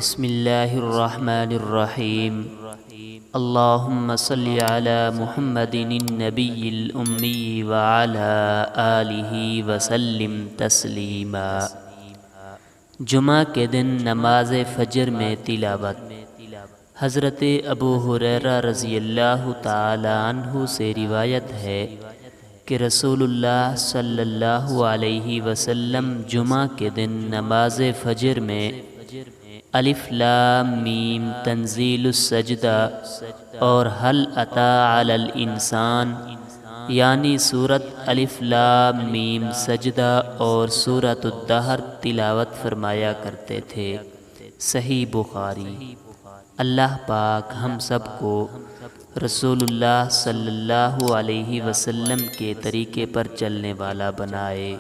بسم اللہ الرحمن الرحیم اللہم صلی علی محمد النبی الأمی وعلی آلہ وسلم تسلیما۔ جمعہ کے دن نماز فجر میں تلاوت۔ حضرت ابو ہریرہ رضی اللہ تعالی عنہ سے روایت ہے کہ رسول اللہ صلی اللہ علیہ وسلم جمعہ کے دن نماز فجر میں الف لام میم تنزیل السجدہ اور هل اتی علی الانسان یعنی سورۃ الف لام میم سجدہ اور سورۃ الدہر تلاوت فرمایا کرتے تھے۔ صحیح بخاری۔ اللہ پاک ہم سب کو رسول اللہ صلی اللہ علیہ وسلم کے طریقے پر چلنے والا بنائے۔